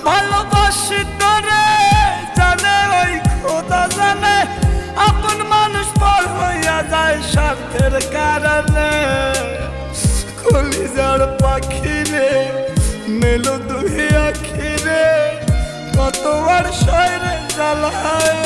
ভালোবাসি তোরে জানে ওই খোদা জানে, আপন মানুষ পর হইয়া যায় স্বার্থের কারণে। কলিজার পাখি রে মেলো দুই আখি রে, কত আর শয়রে জ্বালায়